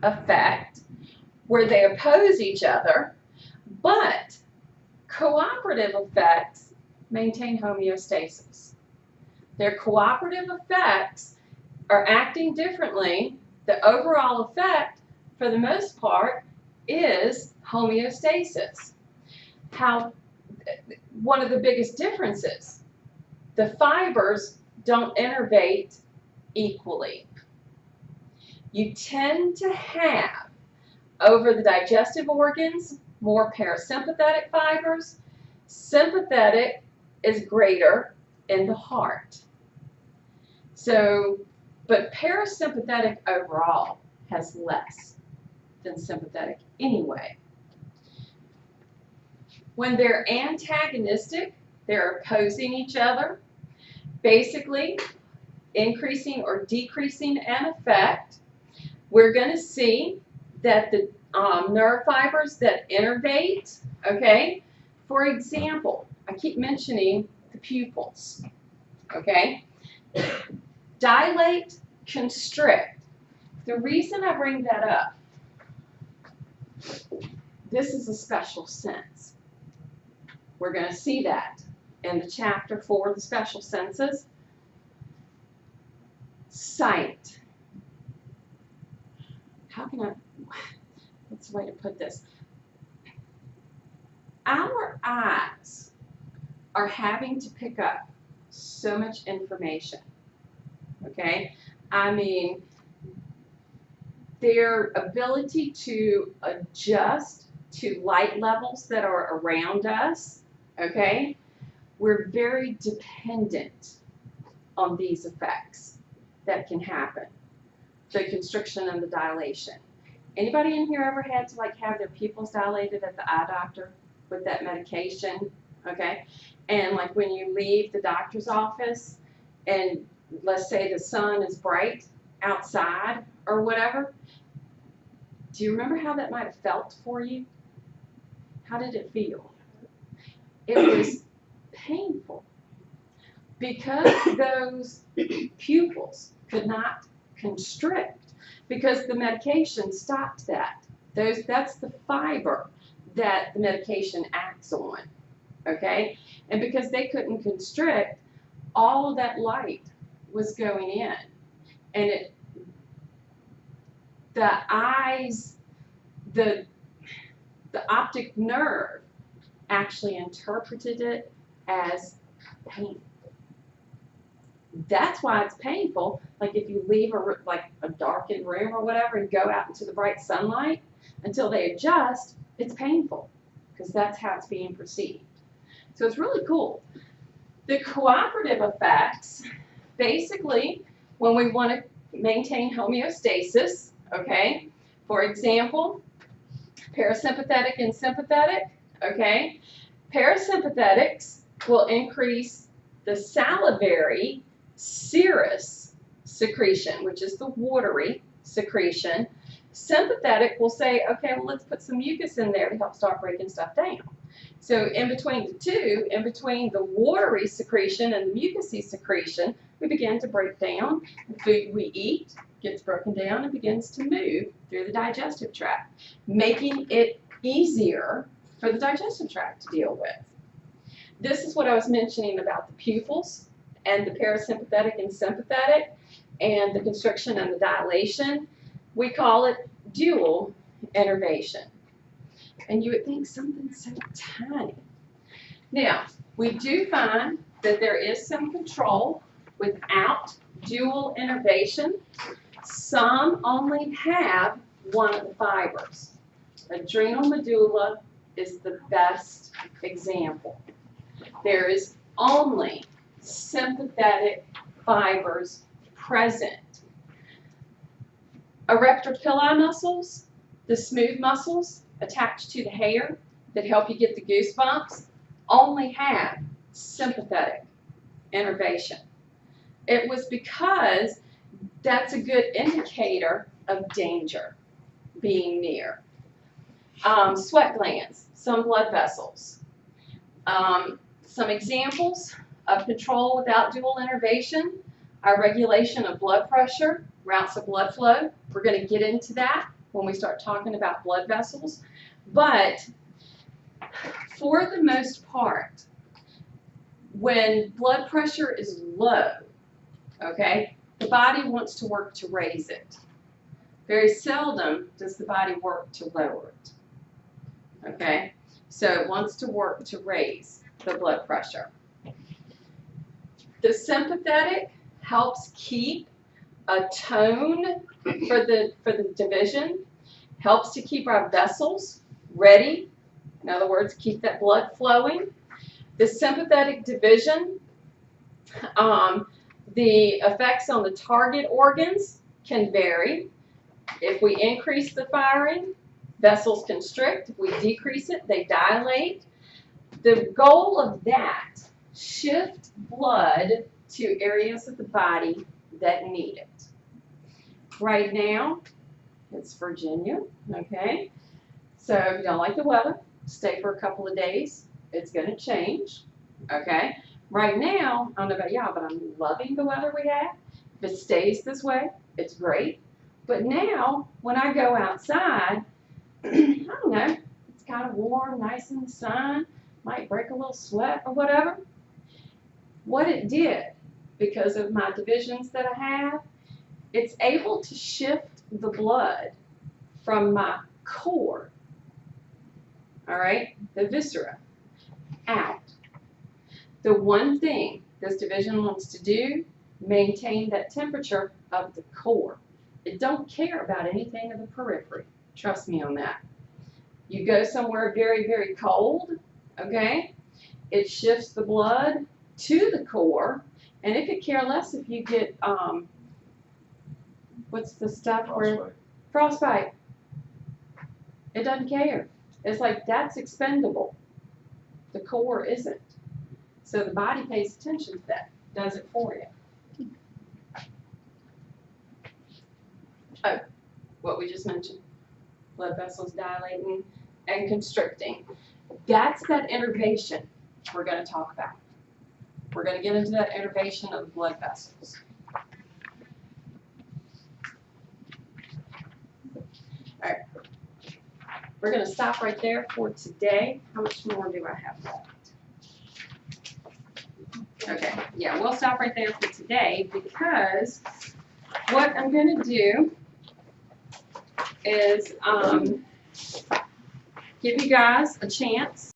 effect where they oppose each other, but cooperative effects maintain homeostasis. Their cooperative effects are acting differently. The overall effect, for the most part, is homeostasis. One of the biggest differences, the fibers don't innervate equally. You tend to have, over the digestive organs, more parasympathetic fibers. Sympathetic is greater in the heart. So, but parasympathetic overall has less than sympathetic anyway. When they're antagonistic, they're opposing each other, basically increasing or decreasing an effect. We're going to see that the nerve fibers that innervate, okay, for example, I keep mentioning the pupils, okay, dilate, constrict. The reason I bring that up, this is a special sense. We're going to see that in the chapter for the special senses. Sight. How can I, what's the way to put this? Our eyes are having to pick up so much information, okay? I mean, their ability to adjust to light levels that are around us, okay? We're very dependent on these effects that can happen. The constriction and the dilation. Anybody in here ever had to have their pupils dilated at the eye doctor with that medication? Okay, and when you leave the doctor's office, and let's say the sun is bright outside or whatever, do you remember how that might have felt for you? How did it feel? It was painful because those pupils could not constrict, because the medication stopped that. That's the fiber that the medication acts on, okay? And because they couldn't constrict, all of that light was going in, and the eyes, the optic nerve actually interpreted it as pain. That's why it's painful. If you leave a darkened room or whatever and go out into the bright sunlight, until they adjust, it's painful because that's how it's being perceived. So it's really cool. The cooperative effects, basically, when we want to maintain homeostasis, okay, for example, parasympathetic and sympathetic, okay, parasympathetics will increase the salivary serous secretion, which is the watery secretion. Sympathetic will say, okay, well, let's put some mucus in there to help start breaking stuff down. So in between the two, in between the watery secretion and the mucousy secretion, we begin to break down. The food we eat gets broken down and begins to move through the digestive tract, making it easier for the digestive tract to deal with. This is what I was mentioning about the pupils and the parasympathetic and sympathetic and the constriction and the dilation. We call it dual innervation. And you would think something so tiny. Now, we do find that there is some control without dual innervation. Some only have one of the fibers. Adrenal medulla is the best example. There is only sympathetic fibers present. Arrector pili muscles, the smooth muscles attached to the hair that help you get the goosebumps, only have sympathetic innervation. It was because that's a good indicator of danger being near. Sweat glands, some blood vessels. Some examples of control without dual innervation are regulation of blood pressure, routes of blood flow. We're going to get into that when we start talking about blood vessels. But for the most part, when blood pressure is low, okay, the body wants to work to raise it. Very seldom does the body work to lower it. Okay, so it wants to work to raise the blood pressure. The sympathetic helps keep a tone for the division, helps to keep our vessels ready. In other words, keep that blood flowing. The sympathetic division, the effects on the target organs can vary. If we increase the firing, vessels constrict. If we decrease it, they dilate. The goal of that, shift blood to areas of the body that need it. Right now, it's Virginia, okay? So if you don't like the weather, stay for a couple of days. It's going to change, okay? Right now, I don't know about y'all, but I'm loving the weather we have. If it stays this way, it's great. But now, when I go outside, I don't know, it's kind of warm, nice in the sun, might break a little sweat or whatever. What it did, because of my divisions that I have, it's able to shift the blood from my core, all right, the viscera, out. The one thing this division wants to do, maintain that temperature of the core. It don't care about anything of the periphery. Trust me on that. You go somewhere very, very cold, okay? It shifts the blood to the core, and it could care less if you get, what's the stuff where? Frostbite. It doesn't care. It's like, that's expendable. The core isn't. So the body pays attention to that, does it for you. Oh, what we just mentioned. Blood vessels dilating and constricting. That's that innervation we're going to talk about. We're going to get into that innervation of the blood vessels. All right. We're going to stop right there for today. How much more do I have left? Okay, yeah, we'll stop right there for today because what I'm going to do is give you guys a chance